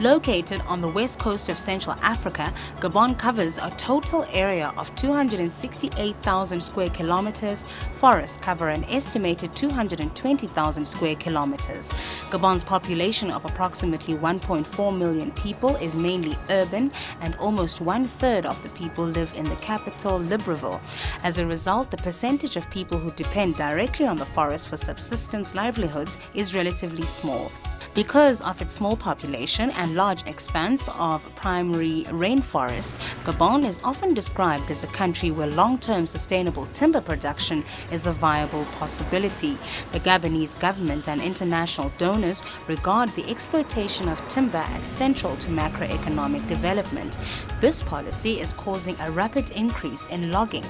Located on the west coast of Central Africa, Gabon covers a total area of 268,000 square kilometers. Forests cover an estimated 220,000 square kilometers. Gabon's population of approximately 1.4 million people is mainly urban, and almost one-third of the people live in the capital, Libreville. As a result, the percentage of people who depend directly on the forest for subsistence livelihoods is relatively small. Because of its small population and large expanse of primary rainforests, Gabon is often described as a country where long-term sustainable timber production is a viable possibility. The Gabonese government and international donors regard the exploitation of timber as central to macroeconomic development. This policy is causing a rapid increase in logging.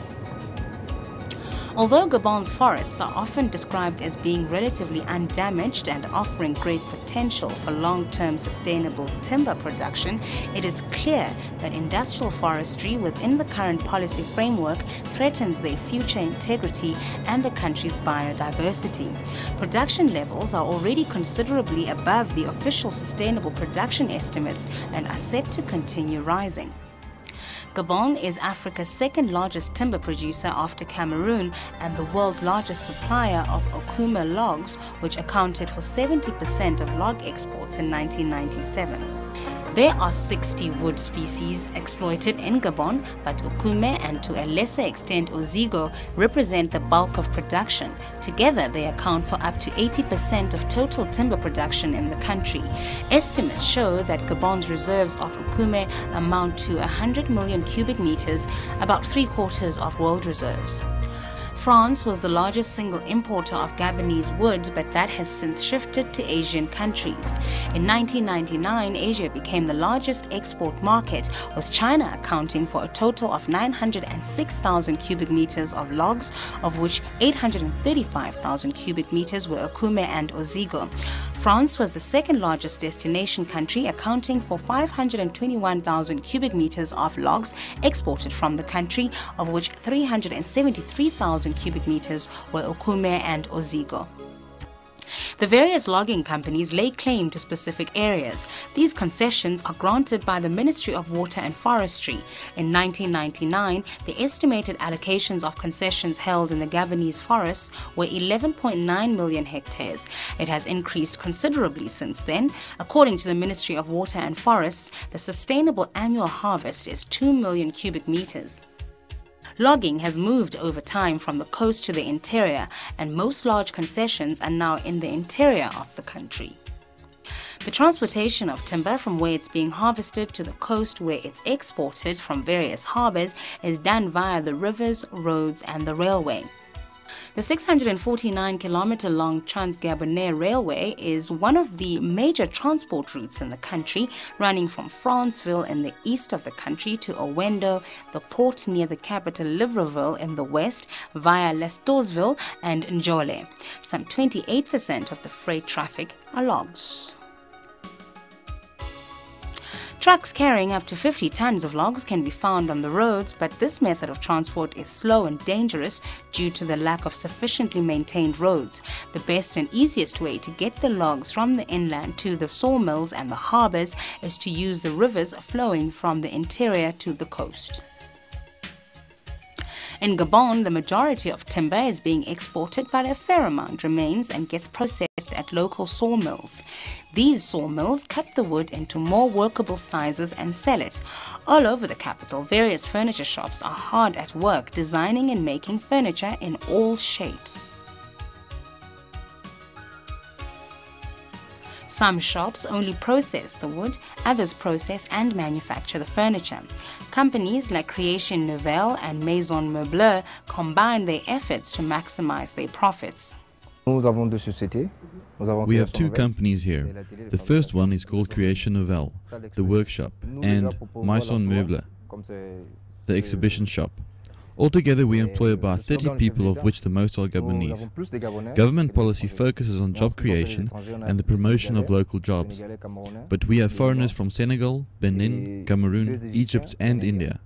Although Gabon's forests are often described as being relatively undamaged and offering great potential for long-term sustainable timber production, it is clear that industrial forestry within the current policy framework threatens their future integrity and the country's biodiversity. Production levels are already considerably above the official sustainable production estimates and are set to continue rising. Gabon is Africa's second largest timber producer after Cameroon and the world's largest supplier of Okume logs, which accounted for 70% of log exports in 1997. There are 60 wood species exploited in Gabon, but Okume and to a lesser extent Ozigo represent the bulk of production. Together, they account for up to 80% of total timber production in the country. Estimates show that Gabon's reserves of Okume amount to 100 million cubic meters, about three-quarters of world reserves. France was the largest single importer of Gabonese wood, but that has since shifted to Asian countries. In 1999, Asia became the largest export market, with China accounting for a total of 906,000 cubic meters of logs, of which 835,000 cubic meters were Okume and Ozigo. France was the second largest destination country, accounting for 521,000 cubic meters of logs exported from the country, of which 373,000 cubic meters were Okume and Ozigo. The various logging companies lay claim to specific areas. These concessions are granted by the Ministry of Water and Forestry. In 1999, the estimated allocations of concessions held in the Gabonese forests were 11.9 million hectares. It has increased considerably since then. According to the Ministry of Water and Forests, the sustainable annual harvest is 2 million cubic meters. Logging has moved over time from the coast to the interior, and most large concessions are now in the interior of the country. The transportation of timber from where it's being harvested to the coast where it's exported from various harbors is done via the rivers, roads, and the railway. The 649-kilometer-long Trans-Gabonais Railway is one of the major transport routes in the country, running from Franceville in the east of the country to Owendo, the port near the capital Libreville in the west, via Lestosville and Njole. Some 28% of the freight traffic are logs. Trucks carrying up to 50 tons of logs can be found on the roads, but this method of transport is slow and dangerous due to the lack of sufficiently maintained roads. The best and easiest way to get the logs from the inland to the sawmills and the harbors is to use the rivers flowing from the interior to the coast. In Gabon, the majority of timber is being exported, but a fair amount remains and gets processed at local sawmills. These sawmills cut the wood into more workable sizes and sell it. All over the capital, various furniture shops are hard at work designing and making furniture in all shapes. Some shops only process the wood, others process and manufacture the furniture. Companies like Création Nouvelle and Maison Meubleur combine their efforts to maximize their profits. We have two companies here. The first one is called Création Nouvelle, the workshop, and Maison Meubleur, the exhibition shop. Altogether, we employ about 30 people, of which the most are Gabonese. Government policy focuses on job creation and the promotion of local jobs. But we have foreigners from Senegal, Benin, Cameroon, Egypt and India.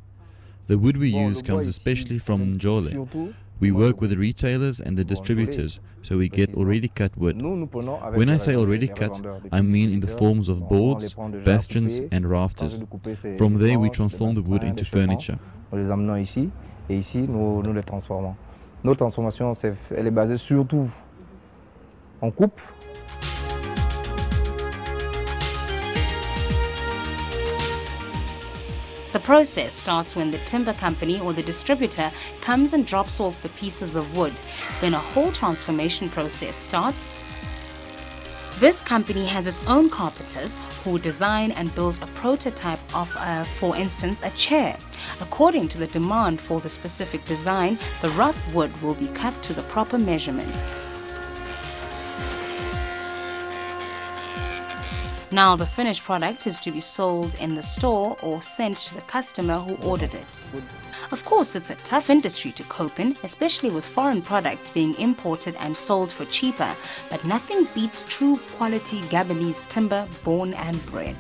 The wood we use comes especially from Njole. We work with the retailers and the distributors, so we get already cut wood. When I say already cut, I mean in the forms of boards, bastions and rafters. From there we transform the wood into furniture. Notre transformation, elle est basée surtout en coupe. The process starts when the timber company or the distributor comes and drops off the pieces of wood. Then a whole transformation process starts. This company has its own carpenters who design and build a prototype of, for instance, a chair. According to the demand for the specific design, the rough wood will be cut to the proper measurements. Now the finished product is to be sold in the store or sent to the customer who ordered it. Of course, it's a tough industry to cope in, especially with foreign products being imported and sold for cheaper, but nothing beats true quality Gabonese timber born and bred.